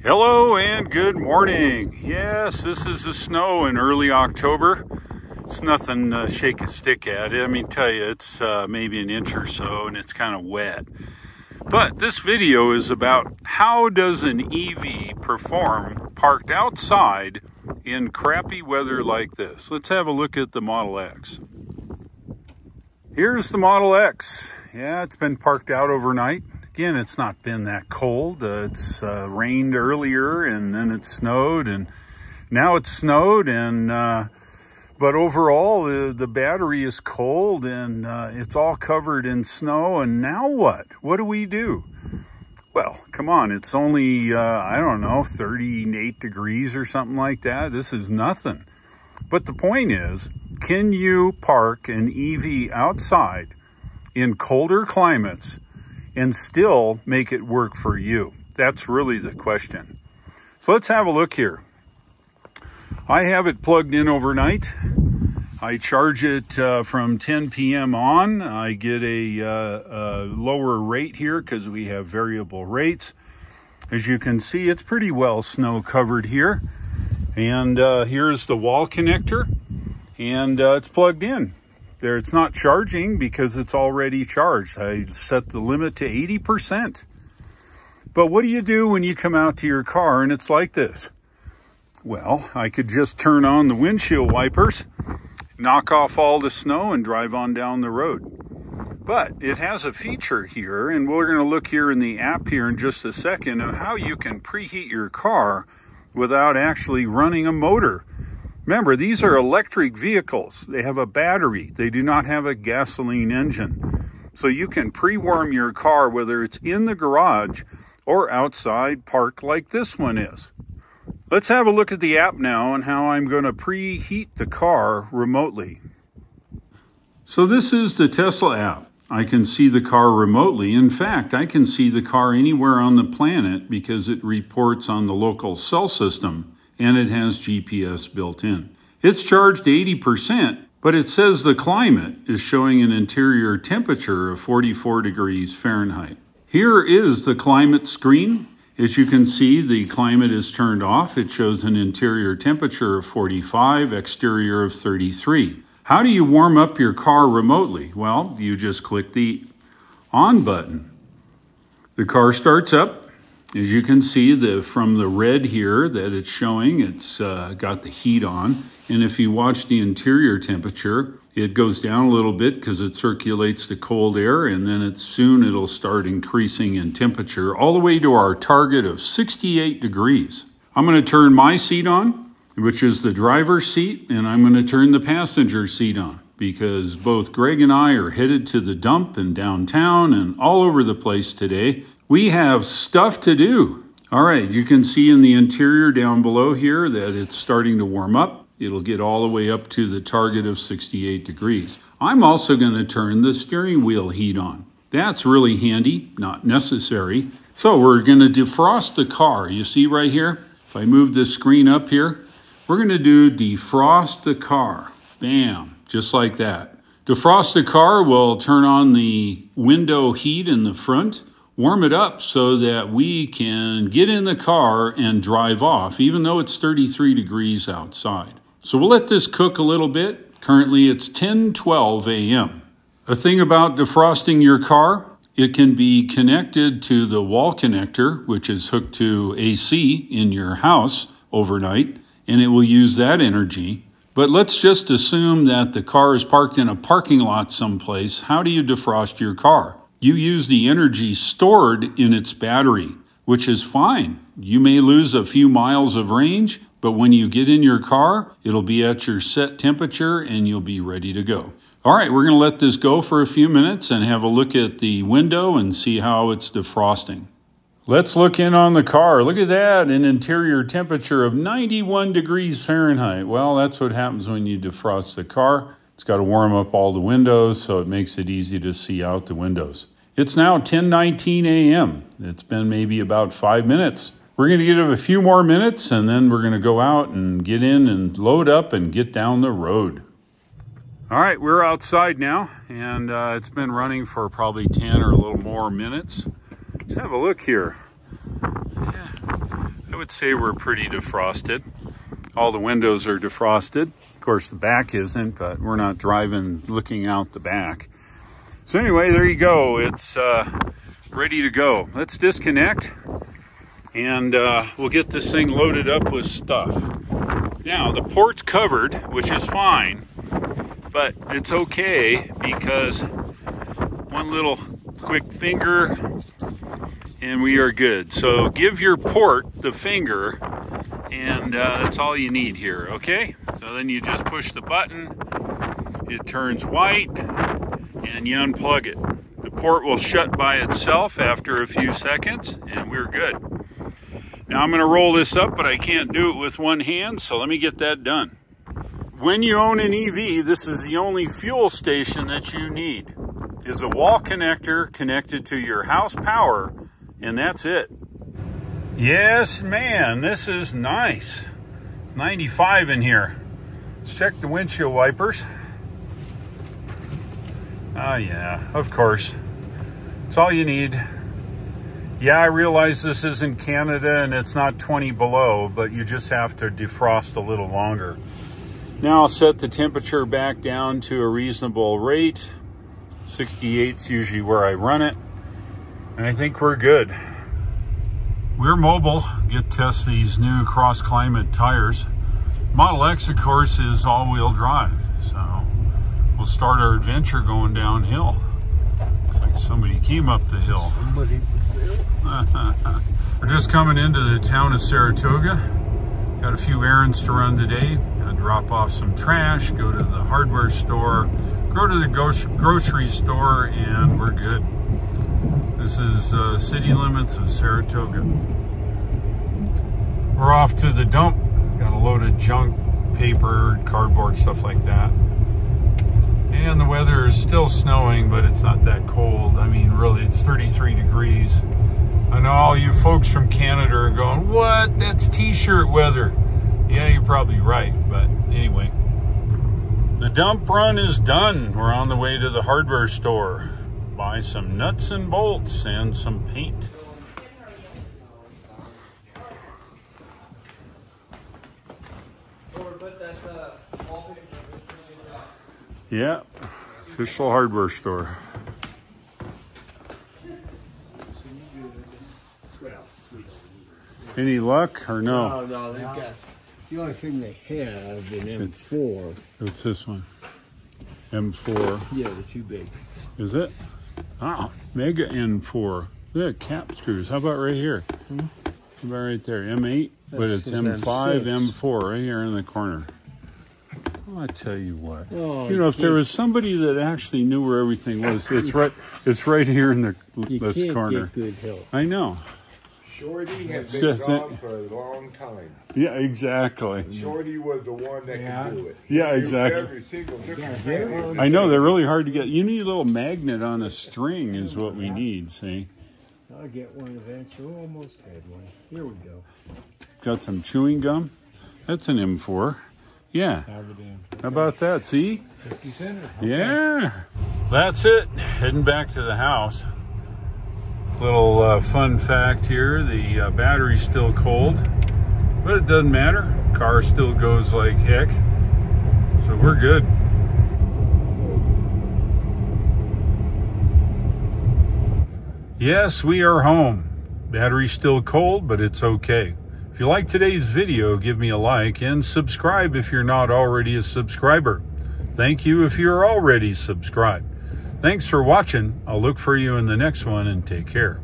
Hello and good morning. Yes, this is the snow in early October. It's nothing to shake a stick at. I mean, tell you, it's maybe an inch or so and it's kind of wet. But this video is about how does an EV perform parked outside in crappy weather like this. Let's have a look at the Model X. Here's the Model X. Yeah, it's been parked out overnight. Again, it's not been that cold. It's rained earlier and then it snowed and now it's snowed. And but overall, the battery is cold and it's all covered in snow. And now what? What do we do? Well, come on. It's only, I don't know, 38 degrees or something like that. This is nothing. But the point is, can you park an EV outside in colder climates and still make it work for you? That's really the question. So let's have a look here. I have it plugged in overnight. I charge it from 10 p.m. on. I get a lower rate here because we have variable rates. As you can see, it's pretty well snow covered here. And here's the wall connector. And it's plugged in. There, it's not charging because it's already charged. I set the limit to 80%. But what do you do when you come out to your car and it's like this? Well, I could just turn on the windshield wipers, knock off all the snow and drive on down the road. But it has a feature here, and we're going to look here in the app here in just a second of how you can preheat your car without actually running a motor. Remember, these are electric vehicles. They have a battery. They do not have a gasoline engine. So you can pre-warm your car, whether it's in the garage or outside parked like this one is. Let's have a look at the app now and how I'm going to preheat the car remotely. So this is the Tesla app. I can see the car remotely. In fact, I can see the car anywhere on the planet because it reports on the local cell system. And it has GPS built in. It's charged 80%, but it says the climate is showing an interior temperature of 44 degrees Fahrenheit. Here is the climate screen. As you can see, the climate is turned off. It shows an interior temperature of 45, exterior of 33. How do you warm up your car remotely? Well, you just click the on button. The car starts up. As you can see from the red here that it's showing, it's got the heat on. And if you watch the interior temperature, it goes down a little bit because it circulates the cold air, and then soon it'll start increasing in temperature all the way to our target of 68 degrees. I'm going to turn my seat on, which is the driver's seat, and I'm going to turn the passenger seat on because both Greg and I are headed to the dump in downtown and all over the place today. We have stuff to do. All right, you can see in the interior down below here that it's starting to warm up. It'll get all the way up to the target of 68 degrees. I'm also going to turn the steering wheel heat on. That's really handy, not necessary. So we're going to defrost the car. You see right here? If I move this screen up here, we're going to do defrost the car. Bam, just like that. Defrost the car will turn on the window heat in the front, warm it up so that we can get in the car and drive off, even though it's 33 degrees outside. So we'll let this cook a little bit. Currently it's 10:12 a.m. A thing about defrosting your car, it can be connected to the wall connector, which is hooked to AC in your house overnight, and it will use that energy. But let's just assume that the car is parked in a parking lot someplace. How do you defrost your car? You use the energy stored in its battery, which is fine. You may lose a few miles of range, but when you get in your car, it'll be at your set temperature and you'll be ready to go. All right, we're going to let this go for a few minutes and have a look at the window and see how it's defrosting. Let's look in on the car. Look at that, an interior temperature of 91 degrees Fahrenheit. Well, that's what happens when you defrost the car. It's got to warm up all the windows, so it makes it easy to see out the windows. It's now 10:19 a.m. It's been maybe about 5 minutes. We're going to give it a few more minutes, and then we're going to go out and get in and load up and get down the road. All right, we're outside now, and it's been running for probably 10 or a little more minutes. Let's have a look here. Yeah, I would say we're pretty defrosted. All the windows are defrosted. Of course, the back isn't, but we're not driving looking out the back. So anyway, there you go. It's ready to go. Let's disconnect, and we'll get this thing loaded up with stuff. Now, the port's covered, which is fine, but it's okay because one little quick finger and we are good. So give your port the finger, and that's all you need here, okay? So then you just push the button, it turns white, and you unplug it. The port will shut by itself after a few seconds, and we're good. Now I'm gonna roll this up, but I can't do it with one hand, so let me get that done. When you own an EV, this is the only fuel station that you need, is a wall connector connected to your house power, and that's it. Yes, man, this is nice. It's 95 in here. Let's check the windshield wipers. Oh yeah, of course. It's all you need. Yeah, I realize this isn't Canada and it's not 20 below, but you just have to defrost a little longer. Now I'll set the temperature back down to a reasonable rate. 68's usually where I run it. And I think we're good. We're mobile. Get to test these new cross-climate tires. Model X, of course, is all-wheel drive. So we'll start our adventure going downhill. Looks like somebody came up the hill. Somebody was there. We're just coming into the town of Saratoga. Got a few errands to run today. Gotta drop off some trash, go to the hardware store, go to the grocery store, and we're good. This is city limits of Saratoga. We're off to the dump. Got a load of junk, paper, cardboard, stuff like that. And the weather is still snowing, but it's not that cold. I mean, really, it's 33 degrees. I know all you folks from Canada are going, what? That's t-shirt weather. Yeah, you're probably right, but anyway. The dump run is done. We're on the way to the hardware store. Buy some nuts and bolts and some paint. Yeah, official hardware store. Any luck or no? No, they've got, the only thing they have in M4. What's this one? M4. Yeah, they're too big. Is it? Ah, Mega N4. Look at cap screws. How about right here? How about right there? M8, but it's M5, M4 right here in the corner. Oh, I tell you what. Oh, you know, if there was somebody that actually knew where everything was, it's right here in this corner. Get good help. I know. Shorty has been gone for a long time. Yeah, exactly. Shorty was the one that could do it. Yeah, exactly. Every single different I know, they're really hard to get. You need a little magnet on a string is what we need, see? I'll get one eventually. Almost had one. Here we go. Got some chewing gum. That's an M4. Yeah. How about that? See? 50 center. Okay. Yeah. That's it. Heading back to the house. Little fun fact here. The battery's still cold, but it doesn't matter. Car still goes like heck. So we're good. Yes, we are home. Battery's still cold, but it's okay. If you like today's video, give me a like and subscribe if you're not already a subscriber. Thank you if you're already subscribed. Thanks for watching. I'll look for you in the next one, and take care.